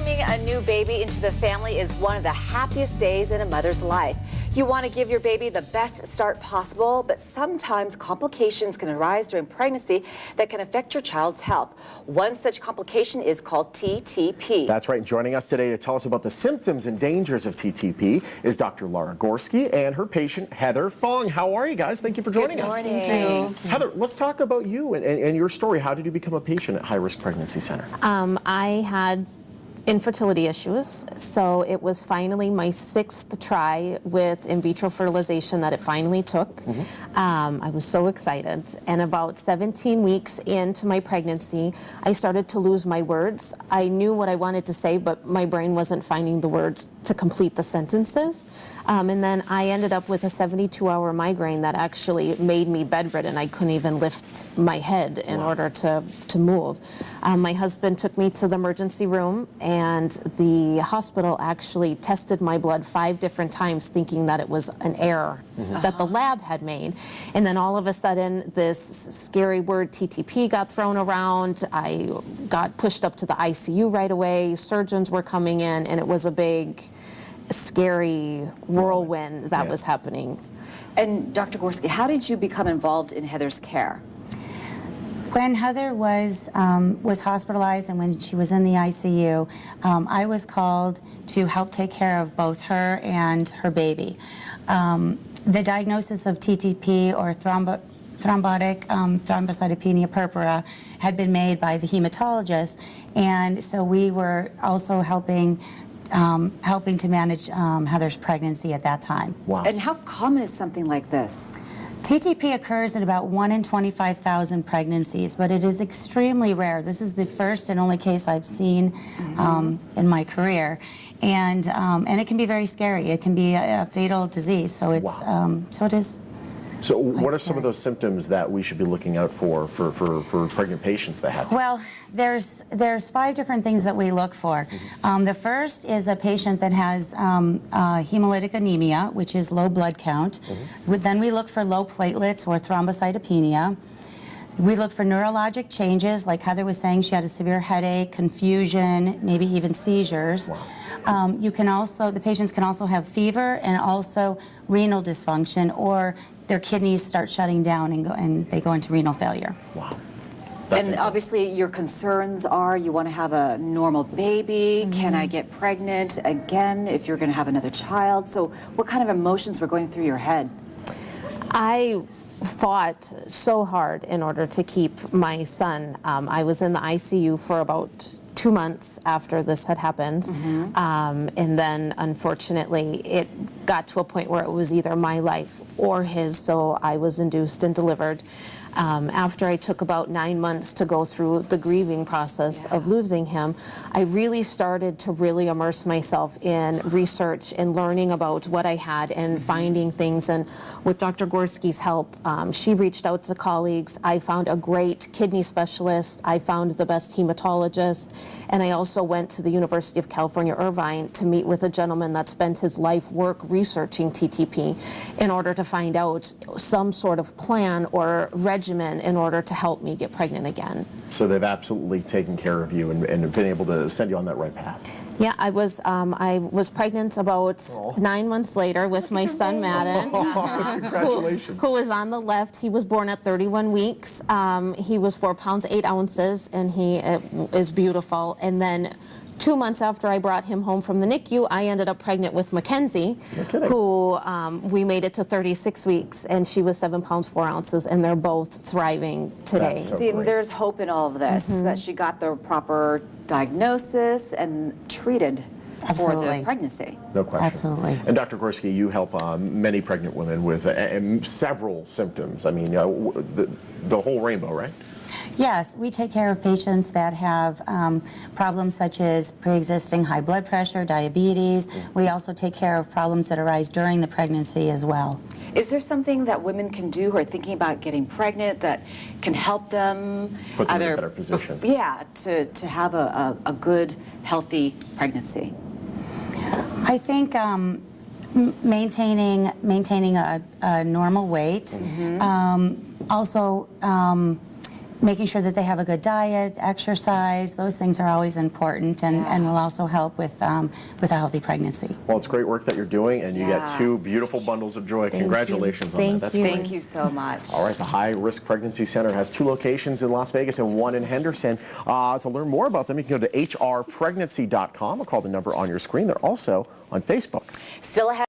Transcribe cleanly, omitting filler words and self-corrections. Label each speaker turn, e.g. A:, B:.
A: Welcoming a new baby into the family is one of the happiest days in a mother's life. You want to give your baby the best start possible, but sometimes complications can arise during pregnancy that can affect your child's health. One such complication is called TTP.
B: That's right. Joining us today to tell us about the symptoms and dangers of TTP is Dr. Gorski and her patient, Heather Fong. How are you guys? Thank you for joining us.
A: Good morning. Thank
B: you. Heather, let's talk about you and your story. How did you become a patient at High Risk Pregnancy Center?
C: I had infertility issues, so it was finally my 6th try with in vitro fertilization that it finally took. I was so excited, and about 17 weeks into my pregnancy, I started to lose my words. I knew what I wanted to say, but my brain wasn't finding the words to complete the sentences. And then I ended up with a 72-hour migraine that actually made me bedridden. I couldn't even lift my head in order to move. My husband took me to the emergency room, and the hospital actually tested my blood 5 different times, thinking that it was an error that the lab had made. And then all of a sudden, this scary word TTP got thrown around. I got pushed up to the ICU right away. Surgeons were coming in, and it was a big, scary whirlwind that was happening.
A: And Dr. Gorski, how did you become involved in Heather's care?
D: When Heather was hospitalized and when she was in the ICU, I was called to help take care of both her and her baby. The diagnosis of TTP, or thrombotic thrombocytopenia purpura, had been made by the hematologist, and so we were also helping to manage Heather's pregnancy at that time.
B: Wow.
A: And how common is something like this?
D: TTP occurs in about 1 in 25,000 pregnancies, but it is extremely rare. This is the first and only case I've seen in my career, and it can be very scary. It can be a fatal disease, so it's so it is.
B: So what are some of those symptoms that we should be looking out for pregnant patients that have?
D: Well, there's 5 different things that we look for. The first is a patient that has hemolytic anemia, which is low blood count. Then we look for low platelets or thrombocytopenia. We look for neurologic changes, like Heather was saying, she had a severe headache, confusion, maybe even seizures. The patients can also have fever and also renal dysfunction, or their kidneys start shutting down and they go into renal failure.
B: Wow.
A: And obviously your concerns are you want to have a normal baby. Can I get pregnant again if you're going to have another child? So what kind of emotions were going through your head?
C: I fought so hard in order to keep my son. I was in the ICU for about 2 months after this had happened, and then unfortunately it got to a point where it was either my life or his, so I was induced and delivered. After I took about 9 months to go through the grieving process of losing him, I really started to really immerse myself in research and learning about what I had and finding things. And with Dr. Gorski's help, she reached out to colleagues. I found a great kidney specialist. I found the best hematologist. And I also went to the University of California, Irvine, to meet with a gentleman that spent his life work researching TTP in order to find out some sort of plan or regimen in order to help me get pregnant again.
B: So they've absolutely taken care of you and been able to send you on that right path.
C: Yeah, I was pregnant about 9 months later with my son Madden.
B: Congratulations.
C: Who was on the left. He was born at 31 weeks. He was 4 pounds 8 ounces, and he is beautiful. And then 2 months after I brought him home from the NICU, I ended up pregnant with Mackenzie, who we made it to 36 weeks, and she was 7 pounds 4 ounces, and they're both thriving today.
B: That's so
A: See,
B: great.
A: there's hope in all of this, that she got the proper diagnosis and treated for the pregnancy.
B: No question.
D: Absolutely.
B: And Dr. Gorski, you help many pregnant women with several symptoms. I mean, the whole rainbow, right?
D: Yes, we take care of patients that have problems such as pre-existing high blood pressure, diabetes. We also take care of problems that arise during the pregnancy as well.
A: Is there something that women can do who are thinking about getting pregnant that can help them
B: Put them in a better position?
A: To have a good, healthy pregnancy?
D: I think maintaining a normal weight, also making sure that they have a good diet, exercise, those things are always important, and will also help with a healthy pregnancy.
B: Well, it's great work that you're doing, and you get
A: Yeah.
B: 2 beautiful bundles of joy.
C: Thank
B: Congratulations
C: you.
B: on
C: Thank
B: that. That's
C: you.
B: great.
A: Thank you so much.
B: All right, the High Risk Pregnancy Center has 2 locations in Las Vegas and 1 in Henderson. To learn more about them, you can go to hrpregnancy.com or call the number on your screen. They're also on Facebook.
A: Still ahead.